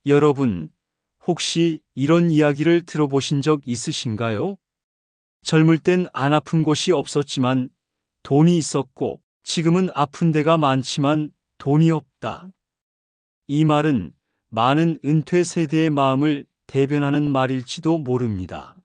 여러분, 혹시 이런 이야기를 들어보신 적 있으신가요? 젊을 땐 안 아픈 곳이 없었지만 돈이 있었고, 지금은 아픈 데가 많지만 돈이 없다. 이 말은 많은 은퇴 세대의 마음을 대변하는 말일지도 모릅니다.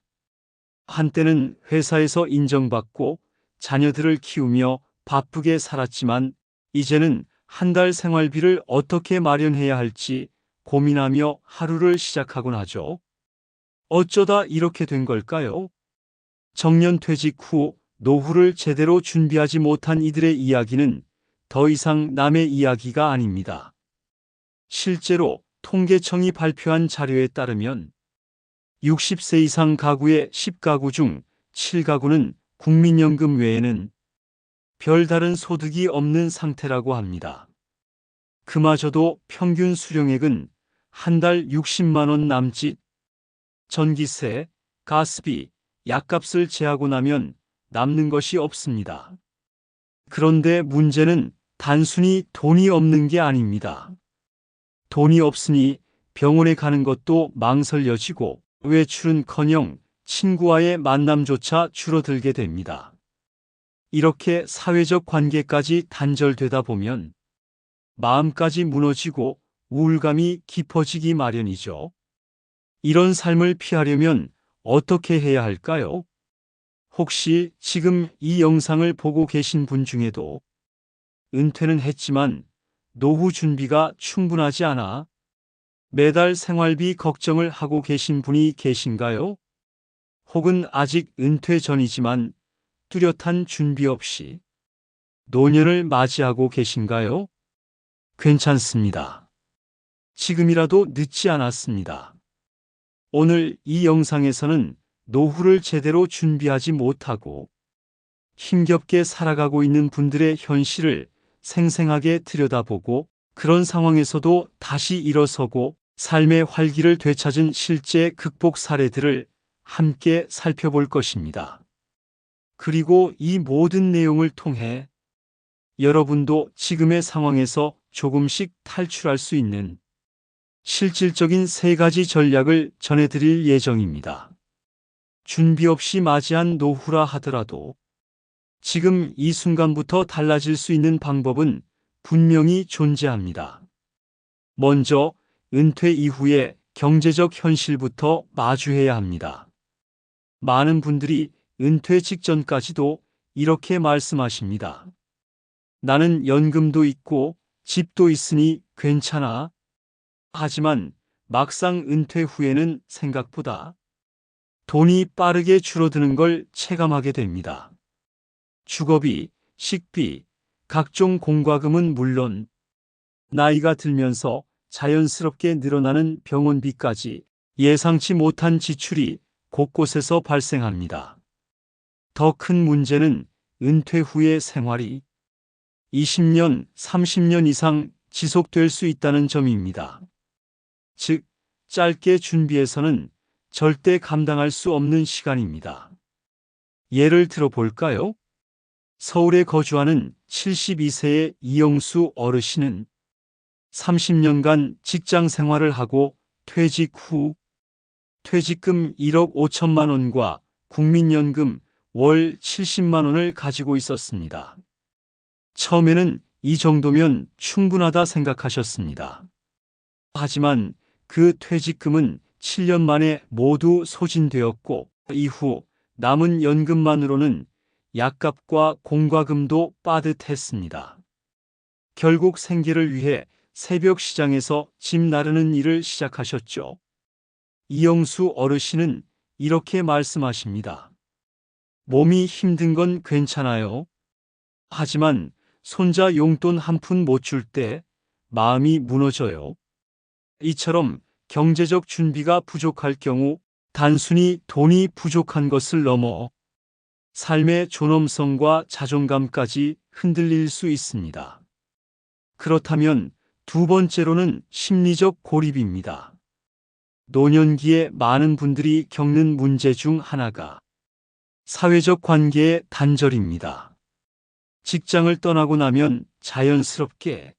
한때는 회사에서 인정받고 자녀들을 키우며 바쁘게 살았지만 이제는 한 달 생활비를 어떻게 마련해야 할지 고민하며 하루를 시작하곤 하죠. 어쩌다 이렇게 된 걸까요? 정년 퇴직 후 노후를 제대로 준비하지 못한 이들의 이야기는 더 이상 남의 이야기가 아닙니다. 실제로 통계청이 발표한 자료에 따르면 60세 이상 가구의 10가구 중 7가구는 국민연금 외에는 별다른 소득이 없는 상태라고 합니다. 그마저도 평균 수령액은 한 달 60만 원 남짓. 전기세, 가스비, 약값을 제하고 나면 남는 것이 없습니다. 그런데 문제는 단순히 돈이 없는 게 아닙니다. 돈이 없으니 병원에 가는 것도 망설여지고 외출은커녕 친구와의 만남조차 줄어들게 됩니다. 이렇게 사회적 관계까지 단절되다 보면 마음까지 무너지고 우울감이 깊어지기 마련이죠. 이런 삶을 피하려면 어떻게 해야 할까요? 혹시 지금 이 영상을 보고 계신 분 중에도 은퇴는 했지만 노후 준비가 충분하지 않아 매달 생활비 걱정을 하고 계신 분이 계신가요? 혹은 아직 은퇴 전이지만 뚜렷한 준비 없이 노년을 맞이하고 계신가요? 괜찮습니다. 지금이라도 늦지 않았습니다. 오늘 이 영상에서는 노후를 제대로 준비하지 못하고 힘겹게 살아가고 있는 분들의 현실을 생생하게 들여다보고 그런 상황에서도 다시 일어서고 삶의 활기를 되찾은 실제 극복 사례들을 함께 살펴볼 것입니다. 그리고 이 모든 내용을 통해 여러분도 지금의 상황에서 조금씩 탈출할 수 있는 실질적인 3가지 전략을 전해드릴 예정입니다. 준비 없이 맞이한 노후라 하더라도 지금 이 순간부터 달라질 수 있는 방법은 분명히 존재합니다. 먼저 은퇴 이후의 경제적 현실부터 마주해야 합니다. 많은 분들이 은퇴 직전까지도 이렇게 말씀하십니다. 나는 연금도 있고 집도 있으니 괜찮아. 하지만 막상 은퇴 후에는 생각보다 돈이 빠르게 줄어드는 걸 체감하게 됩니다. 주거비, 식비, 각종 공과금은 물론 나이가 들면서 자연스럽게 늘어나는 병원비까지 예상치 못한 지출이 곳곳에서 발생합니다. 더 큰 문제는 은퇴 후의 생활이 20년, 30년 이상 지속될 수 있다는 점입니다. 즉, 짧게 준비해서는 절대 감당할 수 없는 시간입니다. 예를 들어 볼까요? 서울에 거주하는 72세의 이영수 어르신은 30년간 직장 생활을 하고 퇴직 후 퇴직금 1억 5천만 원과 국민연금 월 70만 원을 가지고 있었습니다. 처음에는 이 정도면 충분하다 생각하셨습니다. 하지만 그 퇴직금은 7년 만에 모두 소진되었고 이후 남은 연금만으로는 약값과 공과금도 빠듯했습니다. 결국 생계를 위해 새벽 시장에서 집 나르는 일을 시작하셨죠. 이영수 어르신은 이렇게 말씀하십니다. 몸이 힘든 건 괜찮아요. 하지만 손자 용돈 한 푼 못 줄 때 마음이 무너져요. 이처럼 경제적 준비가 부족할 경우 단순히 돈이 부족한 것을 넘어 삶의 존엄성과 자존감까지 흔들릴 수 있습니다. 그렇다면 2번째로는 심리적 고립입니다. 노년기에 많은 분들이 겪는 문제 중 하나가 사회적 관계의 단절입니다. 직장을 떠나고 나면 자연스럽게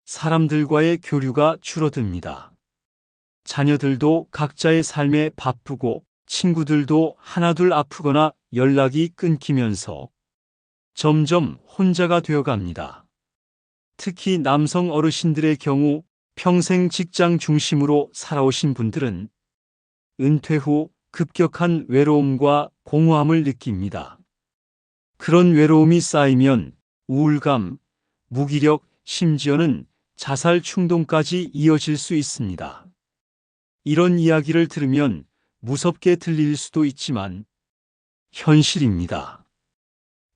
사람들과의 교류가 줄어듭니다. 자녀들도 각자의 삶에 바쁘고 친구들도 하나둘 아프거나 연락이 끊기면서 점점 혼자가 되어 갑니다. 특히 남성 어르신들의 경우 평생 직장 중심으로 살아오신 분들은 은퇴 후 급격한 외로움과 공허함을 느낍니다. 그런 외로움이 쌓이면 우울감, 무기력, 심지어는 자살 충동까지 이어질 수 있습니다. 이런 이야기를 들으면 무섭게 들릴 수도 있지만 현실입니다.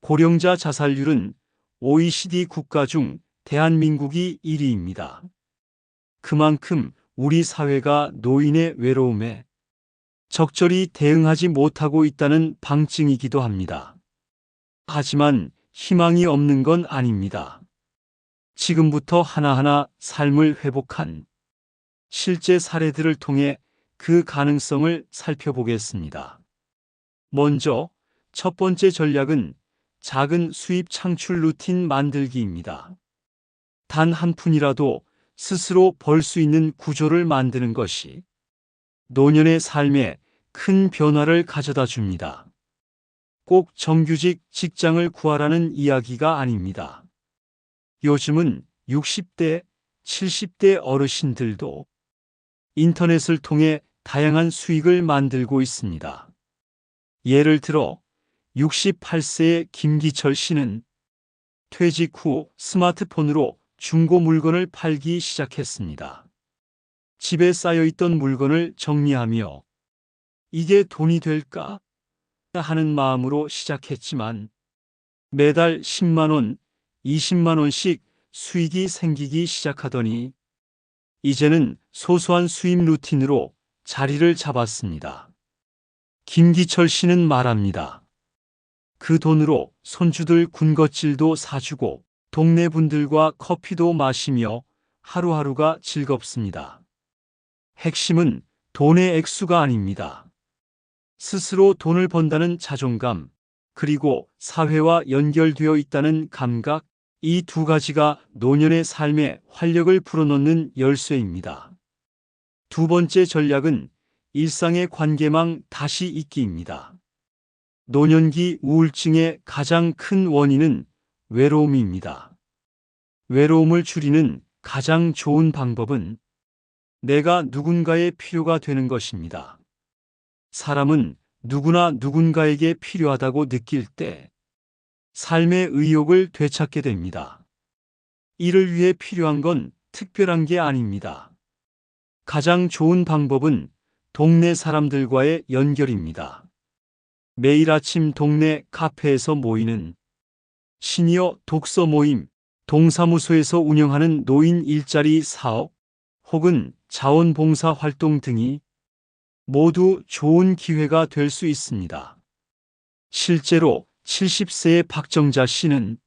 고령자 자살률은 OECD 국가 중 대한민국이 1위입니다. 그만큼 우리 사회가 노인의 외로움에 적절히 대응하지 못하고 있다는 방증이기도 합니다. 하지만 희망이 없는 건 아닙니다. 지금부터 하나하나 삶을 회복한 실제 사례들을 통해 그 가능성을 살펴보겠습니다. 먼저 첫 번째 전략은 작은 수입 창출 루틴 만들기입니다. 단 한 푼이라도 스스로 벌 수 있는 구조를 만드는 것이 노년의 삶에 큰 변화를 가져다 줍니다. 꼭 정규직 직장을 구하라는 이야기가 아닙니다. 요즘은 60대, 70대 어르신들도 인터넷을 통해 다양한 수익을 만들고 있습니다. 예를 들어 68세의 김기철 씨는 퇴직 후 스마트폰으로 중고 물건을 팔기 시작했습니다. 집에 쌓여있던 물건을 정리하며 이게 돈이 될까 하는 마음으로 시작했지만 매달 10만 원, 20만 원씩 수익이 생기기 시작하더니 이제는 소소한 수입 루틴으로 자리를 잡았습니다. 김기철 씨는 말합니다. 그 돈으로 손주들 군것질도 사주고 동네 분들과 커피도 마시며 하루하루가 즐겁습니다. 핵심은 돈의 액수가 아닙니다. 스스로 돈을 번다는 자존감, 그리고 사회와 연결되어 있다는 감각, 이 두 가지가 노년의 삶에 활력을 불어넣는 열쇠입니다. 두 번째 전략은 일상의 관계망 다시 잇기입니다. 노년기 우울증의 가장 큰 원인은 외로움입니다. 외로움을 줄이는 가장 좋은 방법은 내가 누군가의 필요가 되는 것입니다. 사람은 누구나 누군가에게 필요하다고 느낄 때 삶의 의욕을 되찾게 됩니다. 이를 위해 필요한 건 특별한 게 아닙니다. 가장 좋은 방법은 동네 사람들과의 연결입니다. 매일 아침 동네 카페에서 모이는 시니어 독서 모임, 동사무소에서 운영하는 노인 일자리 사업, 혹은 자원봉사 활동 등이 모두 좋은 기회가 될 수 있습니다. 실제로 70세의 박정자 씨는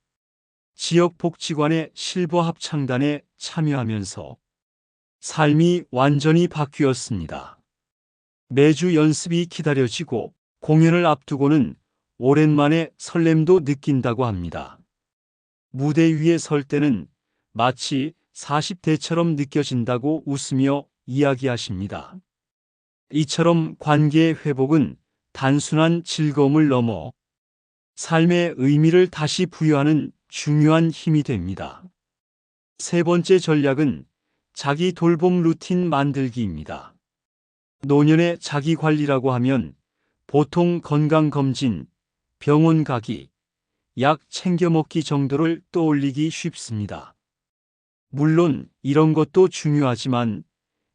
지역복지관의 실버 합창단에 참여하면서 삶이 완전히 바뀌었습니다. 매주 연습이 기다려지고 공연을 앞두고는 오랜만에 설렘도 느낀다고 합니다. 무대 위에 설 때는 마치 40대처럼 느껴진다고 웃으며 이야기하십니다. 이처럼 관계의 회복은 단순한 즐거움을 넘어 삶의 의미를 다시 부여하는 중요한 힘이 됩니다. 세 번째 전략은 자기 돌봄 루틴 만들기입니다. 노년의 자기 관리라고 하면 보통 건강검진, 병원 가기, 약 챙겨 먹기 정도를 떠올리기 쉽습니다. 물론 이런 것도 중요하지만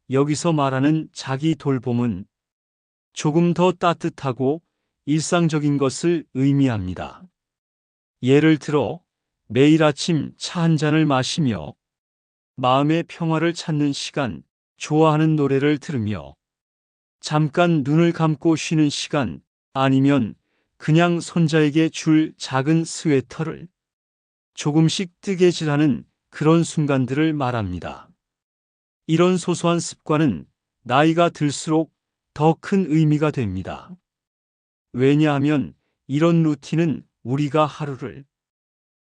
여기서 말하는 자기 돌봄은 조금 더 따뜻하고 일상적인 것을 의미합니다. 예를 들어 매일 아침 차 한 잔을 마시며 마음의 평화를 찾는 시간, 좋아하는 노래를 들으며 잠깐 눈을 감고 쉬는 시간, 아니면 그냥 손자에게 줄 작은 스웨터를 조금씩 뜨개질하는 그런 순간들을 말합니다. 이런 소소한 습관은 나이가 들수록 더 큰 의미가 됩니다. 왜냐하면 이런 루틴은 우리가 하루를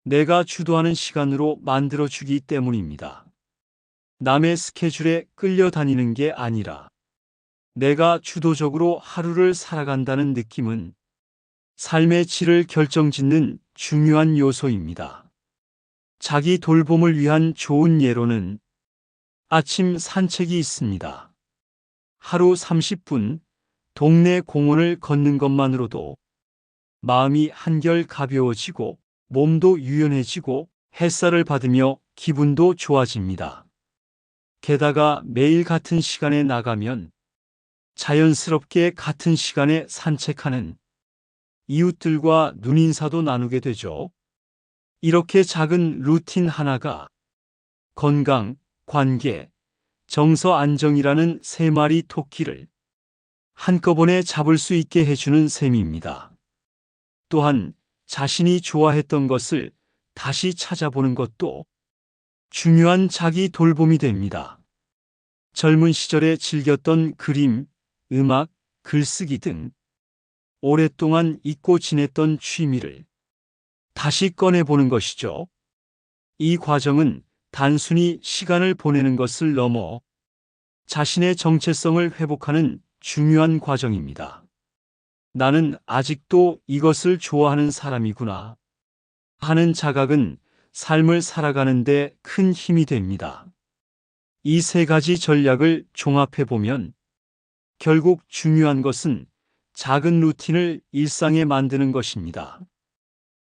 내가 주도하는 시간으로 만들어주기 때문입니다. 남의 스케줄에 끌려다니는 게 아니라 내가 주도적으로 하루를 살아간다는 느낌은 삶의 질을 결정짓는 중요한 요소입니다. 자기 돌봄을 위한 좋은 예로는 아침 산책이 있습니다. 하루 30분 동네 공원을 걷는 것만으로도 마음이 한결 가벼워지고 몸도 유연해지고 햇살을 받으며 기분도 좋아집니다. 게다가 매일 같은 시간에 나가면 자연스럽게 같은 시간에 산책하는 이웃들과 눈인사도 나누게 되죠. 이렇게 작은 루틴 하나가 건강, 관계, 정서 안정이라는 세 마리 토끼를 한꺼번에 잡을 수 있게 해주는 셈입니다. 또한 자신이 좋아했던 것을 다시 찾아보는 것도 중요한 자기 돌봄이 됩니다. 젊은 시절에 즐겼던 그림, 음악, 글쓰기 등 오랫동안 잊고 지냈던 취미를 다시 꺼내보는 것이죠. 이 과정은 단순히 시간을 보내는 것을 넘어 자신의 정체성을 회복하는 중요한 과정입니다. 나는 아직도 이것을 좋아하는 사람이구나 하는 자각은 삶을 살아가는데 큰 힘이 됩니다. 이 세 가지 전략을 종합해 보면 결국 중요한 것은 작은 루틴을 일상에 만드는 것입니다.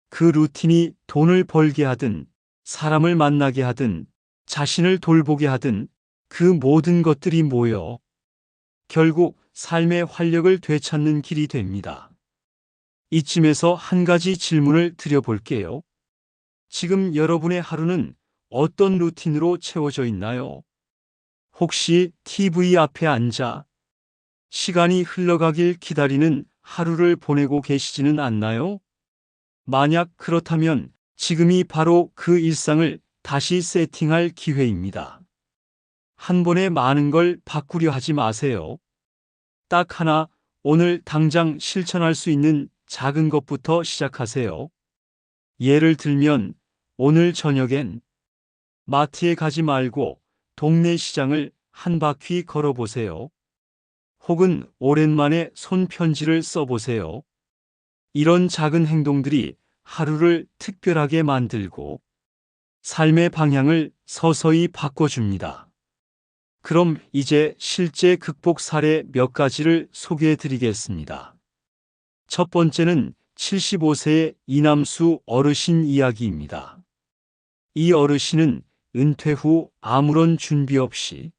그 루틴이 돈을 벌게 하든, 사람을 만나게 하든, 자신을 돌보게 하든 그 모든 것들이 모여 결국 삶의 활력을 되찾는 길이 됩니다. 이쯤에서 한 가지 질문을 드려볼게요. 지금 여러분의 하루는 어떤 루틴으로 채워져 있나요? 혹시 TV 앞에 앉아 시간이 흘러가길 기다리는 하루를 보내고 계시지는 않나요? 만약 그렇다면 지금이 바로 그 일상을 다시 세팅할 기회입니다. 한 번에 많은 걸 바꾸려 하지 마세요. 딱 하나, 오늘 당장 실천할 수 있는 작은 것부터 시작하세요. 예를 들면 오늘 저녁엔 마트에 가지 말고 동네 시장을 한 바퀴 걸어보세요. 혹은 오랜만에 손편지를 써보세요. 이런 작은 행동들이 하루를 특별하게 만들고 삶의 방향을 서서히 바꿔줍니다. 그럼 이제 실제 극복 사례 몇 가지를 소개해 드리겠습니다. 첫 번째는 75세의 이남수 어르신 이야기입니다. 이 어르신은 은퇴 후 아무런 준비 없이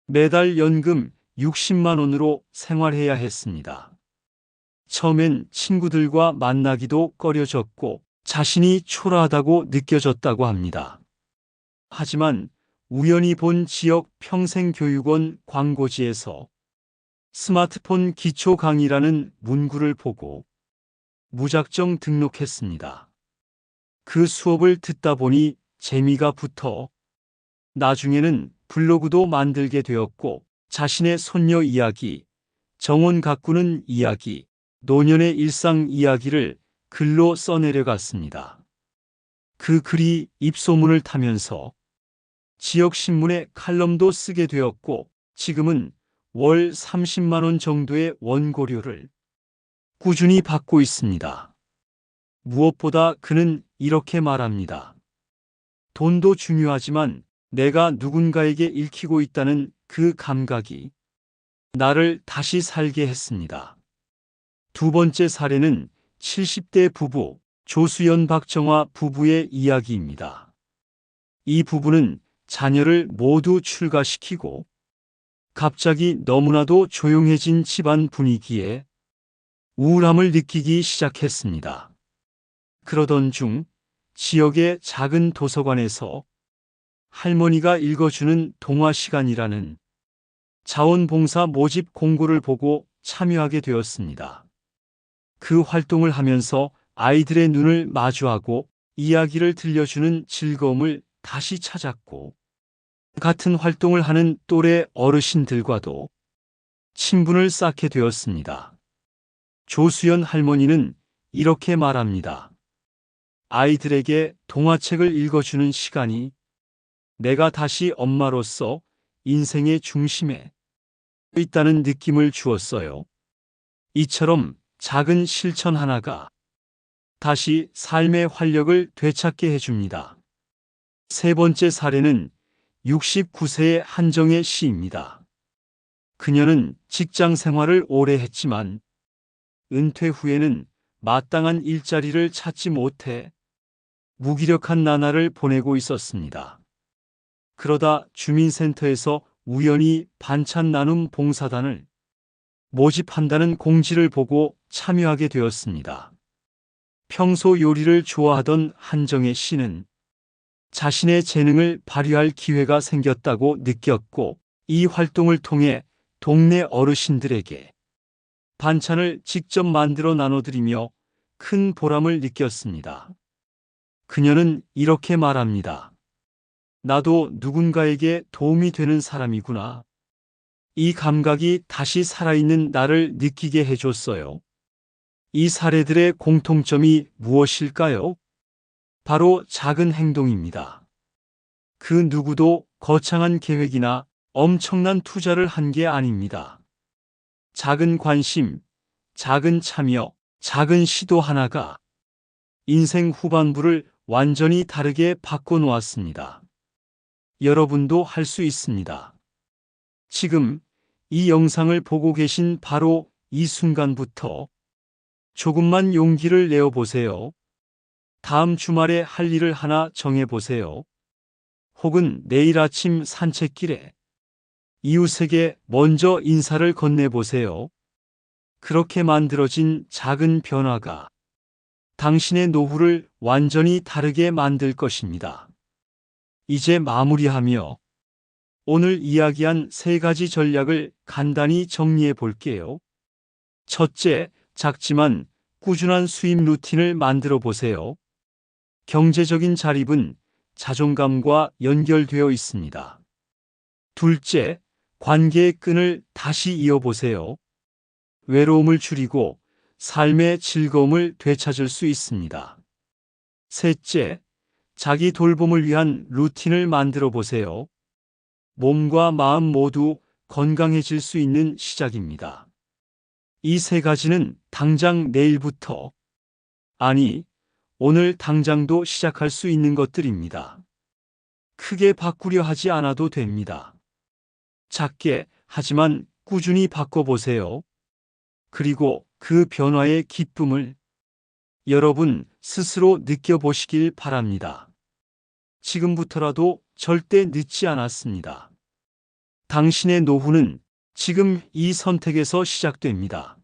매달 연금 60만 원으로 생활해야 했습니다. 처음엔 친구들과 만나기도 꺼려졌고 자신이 초라하다고 느껴졌다고 합니다. 하지만 우연히 본 지역 평생교육원 광고지에서 스마트폰 기초 강의라는 문구를 보고 무작정 등록했습니다. 그 수업을 듣다 보니 재미가 붙어 나중에는 블로그도 만들게 되었고 자신의 손녀 이야기, 정원 가꾸는 이야기, 노년의 일상 이야기를 글로 써내려갔습니다. 그 글이 입소문을 타면서 지역 신문에 칼럼도 쓰게 되었고 지금은 월 30만 원 정도의 원고료를 꾸준히 받고 있습니다. 무엇보다 그는 이렇게 말합니다. 돈도 중요하지만 내가 누군가에게 읽히고 있다는 그 감각이 나를 다시 살게 했습니다. 두 번째 사례는 70대 부부 조수연 박정화 부부의 이야기입니다. 이 부부는 자녀를 모두 출가시키고 갑자기 너무나도 조용해진 집안 분위기에 우울함을 느끼기 시작했습니다. 그러던 중 지역의 작은 도서관에서 할머니가 읽어주는 동화 시간이라는 자원봉사 모집 공고를 보고 참여하게 되었습니다. 그 활동을 하면서 아이들의 눈을 마주하고 이야기를 들려주는 즐거움을 다시 찾았고 같은 활동을 하는 또래 어르신들과도 친분을 쌓게 되었습니다. 조수연 할머니는 이렇게 말합니다. 아이들에게 동화책을 읽어주는 시간이 내가 다시 엄마로서 인생의 중심에 있다는 느낌을 주었어요. 이처럼 작은 실천 하나가 다시 삶의 활력을 되찾게 해줍니다. 세 번째 사례는 69세의 한정혜 씨입니다. 그녀는 직장 생활을 오래 했지만 은퇴 후에는 마땅한 일자리를 찾지 못해 무기력한 나날을 보내고 있었습니다. 그러다 주민센터에서 우연히 반찬 나눔 봉사단을 모집한다는 공지를 보고 참여하게 되었습니다. 평소 요리를 좋아하던 한정혜 씨는 자신의 재능을 발휘할 기회가 생겼다고 느꼈고 이 활동을 통해 동네 어르신들에게 반찬을 직접 만들어 나눠드리며 큰 보람을 느꼈습니다. 그녀는 이렇게 말합니다. 나도 누군가에게 도움이 되는 사람이구나. 이 감각이 다시 살아있는 나를 느끼게 해줬어요. 이 사례들의 공통점이 무엇일까요? 바로 작은 행동입니다. 그 누구도 거창한 계획이나 엄청난 투자를 한 게 아닙니다. 작은 관심, 작은 참여, 작은 시도 하나가 인생 후반부를 완전히 다르게 바꿔놓았습니다. 여러분도 할 수 있습니다. 지금 이 영상을 보고 계신 바로 이 순간부터 조금만 용기를 내어보세요. 다음 주말에 할 일을 하나 정해보세요. 혹은 내일 아침 산책길에 이웃에게 먼저 인사를 건네보세요. 그렇게 만들어진 작은 변화가 당신의 노후를 완전히 다르게 만들 것입니다. 이제 마무리하며 오늘 이야기한 세 가지 전략을 간단히 정리해 볼게요. 첫째, 작지만 꾸준한 수입 루틴을 만들어 보세요. 경제적인 자립은 자존감과 연결되어 있습니다. 둘째, 관계의 끈을 다시 이어보세요. 외로움을 줄이고 삶의 즐거움을 되찾을 수 있습니다. 셋째, 자기 돌봄을 위한 루틴을 만들어 보세요. 몸과 마음 모두 건강해질 수 있는 시작입니다. 이 세 가지는 당장 내일부터, 아니, 오늘 당장도 시작할 수 있는 것들입니다. 크게 바꾸려 하지 않아도 됩니다. 작게, 하지만 꾸준히 바꿔보세요. 그리고 그 변화의 기쁨을 여러분 스스로 느껴보시길 바랍니다. 지금부터라도 절대 늦지 않았습니다. 당신의 노후는 지금 이 선택에서 시작됩니다.